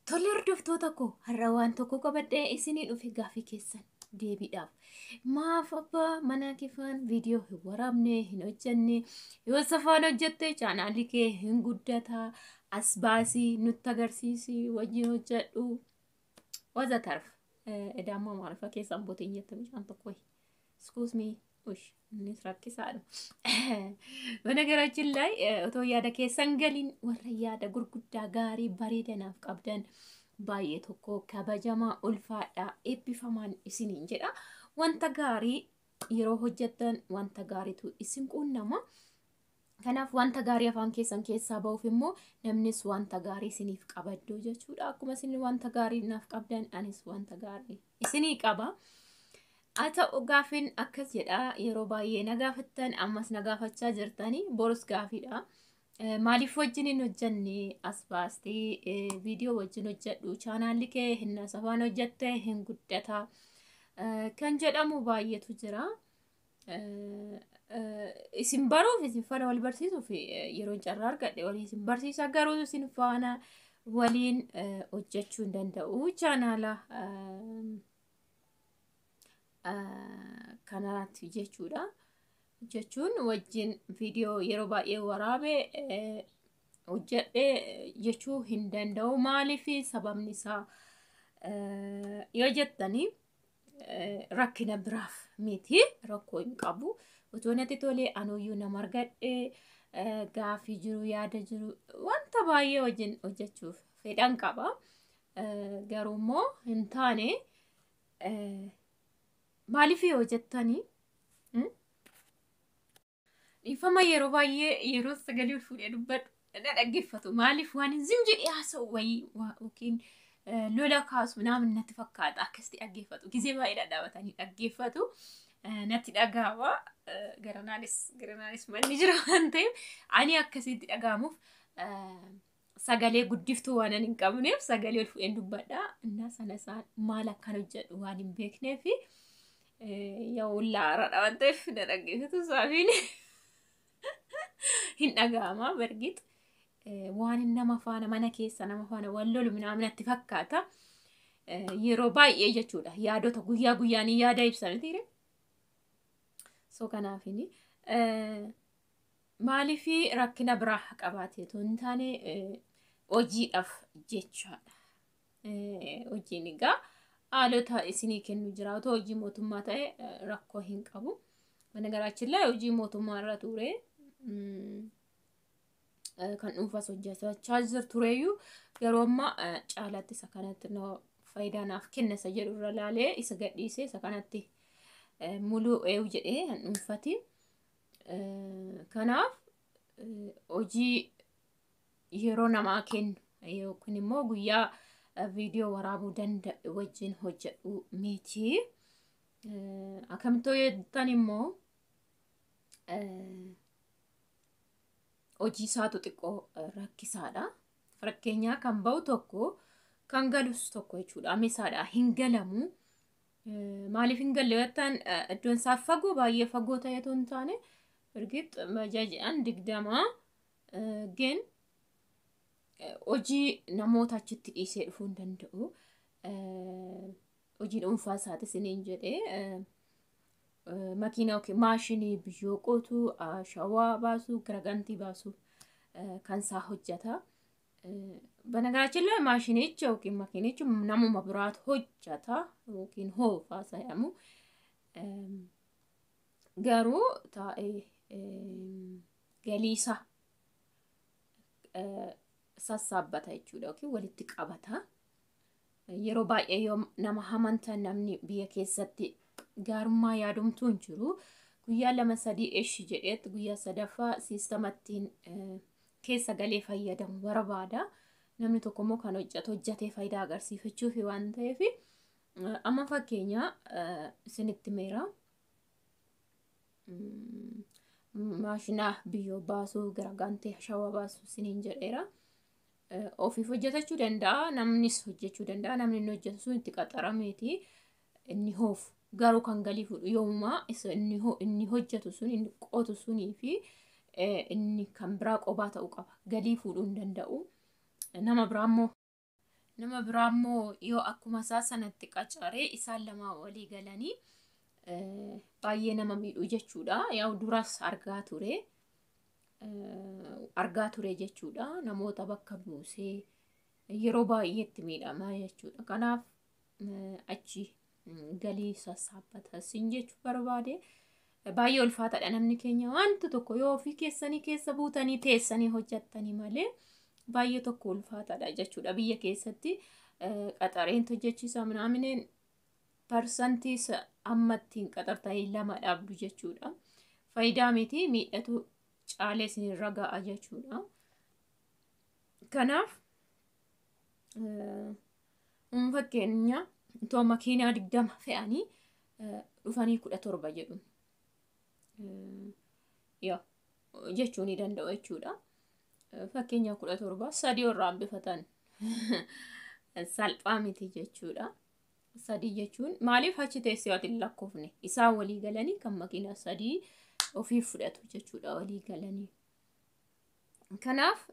Tole hordoftoota koo har'a waan tokko qabadhee isinii dhufe gaaffii keessan deebiidhaaf. Maaf abbaa mana kifaan viidiyoo hin waraabne hin hojjenne yoo safaan hojjette chaanaalli kee hin guddata as baasii nutti agarsiisi wajjin hojjedhu waza tarf edamma maalifa keessan bootiin jette bishaan tokko excuse me ush innis rakkisaadha. Banagaraaችን ላይ otoo yaada keessan galiin warra yaada gurguddaa gaarii bareedanaaf qabdan baay'ee tokko kabajamaa ulfaadhaa eebbifamaan isiniin jedha. Wanta gaarii yeroo hojjettan wanta gaariitu isin quunnama. Kanaaf wanta gaarii afaan keessan keessaa ba'uuf immoo namnis wanta gaarii isiniif qabaddu jechuudha. Akkuma isin wanta gaarii naaf qabdan anis wanta gaarii isinii qaba. Ata gaafin akkas jedha yeroo baay'ee nagaafattan ammas nagaafachaa jirtanii borus gaafiidha. Maaliif wajjin hin hojjenne as baastee viidiyoo wajjin hojjedhu chaanaalli kee hin safaan hojjette hin guddata kan jedhamu baay'eetu jira. Isin baruuf isin faana wal barsiisuuf yeroo carraa argadhe walii isin barsiisa garuu isin faana waliin hojjechuu hin danda'u chaanaala kanaatti jechuudha. Jechuun wajjin viidiyoo yeroo baay'ee waraabe hojjedhe jechuu hin danda'u. Maaliif sababni isaa yoo jettanii rakkina biraaf miti rakkoo hin qabu. Otoo natti tolee anuyyuu nama argadhe gaaffii jiru yaada jiru wanta baay'ee wajjin hojjechuuf fedhan qaba. Garuu immoo hin taane maaliif yoo jettanii ifama yeroo baay'ee yeroo sagalee fuudhee dubbadhu dhaggeeffatu maaliif waan hin jedhee haasa'u wayii yookiin lola kaasu naam natti fakkaata akkasitti dhaggeeffatu gisee baay'ee dhadhaabatanii dhaggeeffatu natti dhagaama garanaanis manni jira waan ta'eef ani akkasitti dhagaamuuf sagalee guddiftuu waan hin qabneef sagalee ol fuudheen dubbadha. Innaa sana isaan maal akkan hojjedhu waan hin beekneef yoo laaraadha waan ta'eef na dhaggeeffatu saafiin hin dhagaama bargit waan nama faana mana keessa nama faana wal lolu natti fakkaata yeroo baay'ee jechuudha. Yaadota guyyaa guyyaanii yaada ibsamiti so kanaafini maaliif rakkina biraa qabaateetu hin taane hojiidhaaf jechaadha. Hojiin egaa haalota isinii kennu jiraatu hojii mootummaa ta'e rakkoo hin qabu. Banagaraaችን ላይ hojii mootummaa irra ture kan dhuunfaas hojjechaa tureyyuu yeroo ammaa caalaatti isa kanatti faayidaanaaf kennasa jedhu irra laalee isa gadhiisee isa kanatti muluu eewu jedhee kan dhuunfati. Kanaaf hojii yeroo namaa kennu yookiin immoo guyyaa viidiyoo waraabuu danda'u wajjin hojjedhu miti. Akkamittuu jettan immoo hojii isaatu xiqqoo rakkisaadha. Fakkeenyaa kan ba'u tokko kan galus tokko jechuudha. Amisaadha hin galamu. Maaliif hin galle jettan iddoon isaa fagoo baay'ee fagoo ta'etu hin taane ergit majaajidhaan 20 gen hojii namoota achitti dhiisee dhufuu hin danda'u. Hojii dhuunfaa isaati isiniin jedhee makiina yookiin maashinii biyyoo qotu shawaa baasu garagantii baasu kan isaa hojjeta. Banagaraaችን ላይ maashinicha yookiin makiinichi namuma biraatu hojjeta yookiin hoofaa jedhamu. Garuu taa'ee galiisa sassaabbata jechuudha yookiin walitti qabata. Yeroo baay'ee yoo nama hamantan namni biyya keessatti gaarummaa yaadumtuu hin jiru. Guyyaa 2-3 eeshi jedheetti guyyaa sadaffaa siistamattiin keessa galee fayyadamu barbaada. Namni tokko immoo kan hojjetee faayidaa agarsiifachuuf waan ta'eef amma fakkeenya isinitti meera maashina biyyoo baasuu garagantee shawaa baasuu isiniin jedheera. Ofiif hojjetachuu danda'a namnis hojjechuu danda'a namni inni hojjetu sun itti qaxarameeti inni hoofu garuu kan galii fuudhu yoomumaa inni hojjetu sun inni qotu sunii fi inni kan biraa qobaa ta'uu qaba galii fuudhuu hin danda'u. Nama biraa immoo nama biraa immoo yoo akkuma isaa sanatti qacaree isaan lama walii galanii baay'ee nama miidhuu jechuudha. Yaa duras argaa ture jechuudha. Namoota bakka buusee yeroo baay'eetti miidhama jechuudha. Kanaaf achi galii sassaabbata sin jechuu barbaade. Baay'ee ulfaataadha namni keenya wanti tokko yoo ofii keessanii keessa buutanii teessanii hojjettanii malee baay'ee tokko ulfaataadha jechuudha. Biyya keessatti qaxareen hojjechiisa minaamineen parsantii ammattiin qaxartanii lama dhabdu jechuudha. Faayidaa miti miidhatu caalee isinirra ga'a jechuudha. Kanaaf fakkeenya itoo makiinaa 20 fe'anii dhufanii 17 jedhu. Jechuu ni danda'u jechuudha. Fakkeenya 17 sadii irraa hambifatan salphaa miti jechuudha. Sadii jechuun maaliif achi teessee waan hin lakkoofne isaan walii galanii kan makiinaa sadii ofiif fudhatu jechuudha walii galanii. Kanaaf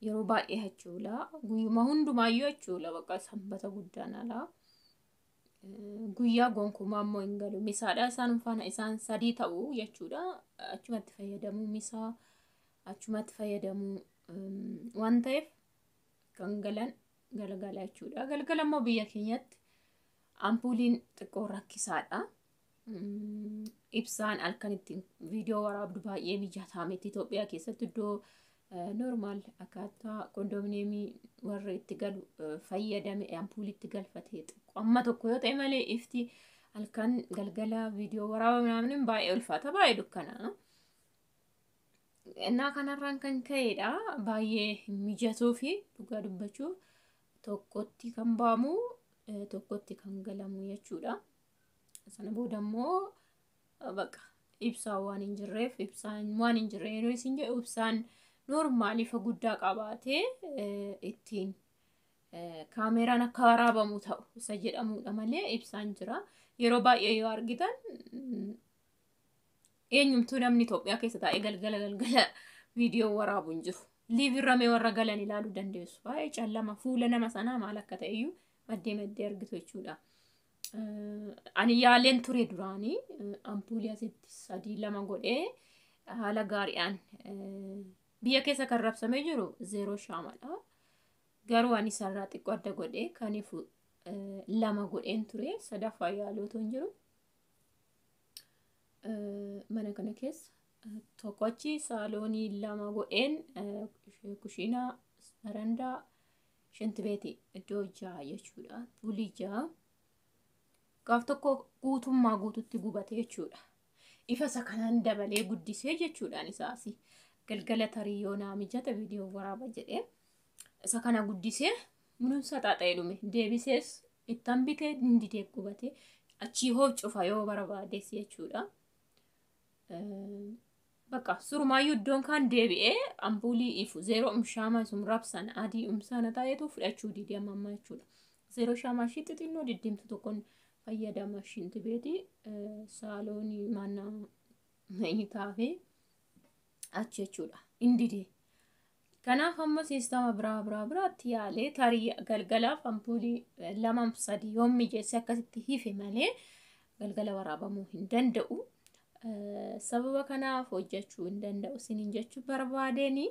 yeroo baay'ee jechuudha guyyuma hundumaayyuu jechuudha bakka sanbata guddaan alaa. Guyyaa gonkumaa immoo hin galu misaadha isaan faana isaan sadii ta'u jechuudha. Achumatti fayyadamuu misaa achumatti fayyadamuu waan ta'eef kan galan galgala jechuudha. Galgala immoo biyya keenyatti ampuuliin xiqqoo rakkisaadha. Ibsaan halkanitti viidiyoo waraabdu baay'ee mijataa miti. Itoophiyaa keessatti iddoo normaal akkaataa kondominiyeemii warra itti galu fayyadame ampuulitti galfatee amma tokko yoo ta'e malee ifti halkan galgala viidiyoo waraabamnaan baay'ee ulfaata baay'ee dukkana. Innaa kanarraan kan ka'edha baay'ee mijatuu fi dhugaa dubbachuu tokkotti kan baamu tokkotti kan galamu jechuudha. Sana booda immoo bakka ibsaa waan hin jirreef ibsaan waan hin jirre yeroo isin jedhu ibsaan normaali fa guddaa qabaatee ittiin kaameraan akka waraabamu ta'u isa jedhamudha malee ibsaan jira. Yeroo baay'ee yoo argitan eenyumtuu namni Itoophiyaa keessa taa'ee galgala viidiyoo waraabu hin jiru. Liivirramee warra galan ilaaluu dandeessu. Baay'ee callama fuula nama sanaa maal akka ta'e iyyuu maddee argitu jechuudha. Ani yaaleen ture duraanii ampuulii asitti 3-2 godhee haala gaariidhaan biyya keessa kan rabsamee jiru 0 shaamadha. Garuu ani sarara xiqqoo adda godhee kaniif 2 godheen ture sadaffaa yaalootu hin jiru. Mana kana keessa tokkochi saaloonii 2 godheen kushiinaa barandaa shintibeetii iddoo 6 jechuudha. Puulii 6 gaaf tokko guutummaa guututti gubate jechuudha. Ifa isa kanaan dabalee guddisee jechuudhaan isaasi galgala tarii yoo naa mijata viidiyoo waraaba jedhee isa kana guddisee munuunsa xaaxa'ee dhume deebisees ittan bitee dindidee gubate achii hoo cufa yoo barbaadees jechuudha. Bakka surumaayyuu iddoon kan deebi'ee ampuulii ifu 0 shaamaa sun rabsan adii sana ta'eetu fudhachuu didee amma jechuudha. 0 shaamaa ishii xixinnoo diddiimtu tokkoon fayyadama shintibeetii saaloonii mana nyataa fi achi jechuudha. Indidee. Kanaaf amma siistama biraatti yaalee tarii galgalaaf ampuulii 2-3 yoo mijeesse akkasitti hife malee galgala waraabamuu hin danda'u. Sababa kanaaf hojjechuu hin danda'u sinin jechuu barbaadeeni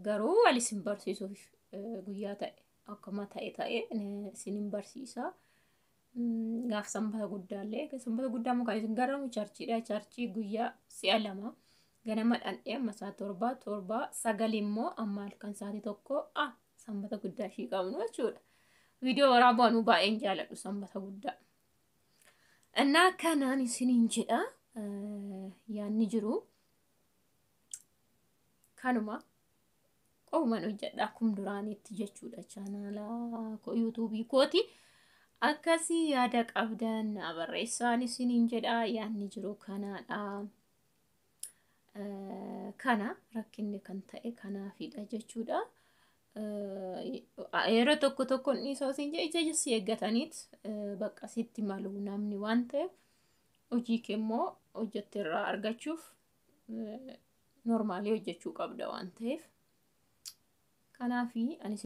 garuu walisin barsiisuuf guyyaa ta'e akkuma ta'e sinin barsiisa. Gaaf sanbata guddaallee sanbata guddaa mukaan isin garamu charchiidha. Charchii guyyaa 2 ganama dhandhee amma saa 7 9 immoo amma halkan sa'aatii 1 sanbata guddaa ishii qabnu jechuudha. Viidiyoo waraabuu baay'een jaaladhu sanbata guddaa. Innaa kanaan isiniin jedha yaanni jiru kanuma qohuman hojjedha akkuma duraaniitti jechuudha. Chaanaalaa yuutuubii kooti. Akkasii yaada qabdan barreessaan isiniin jedha yaanni jiru kanaadha. Kana rakkinni kan ta'e kanaafidha jechuudha. Yeroo tokko dhiisoo isin ija eeggataniit bakka sitti malu namni waan ta'eef hojii keemmoo hojjette irraa argachuuf normaalii hojjechuu qabda waan ta'eef kanaafi ani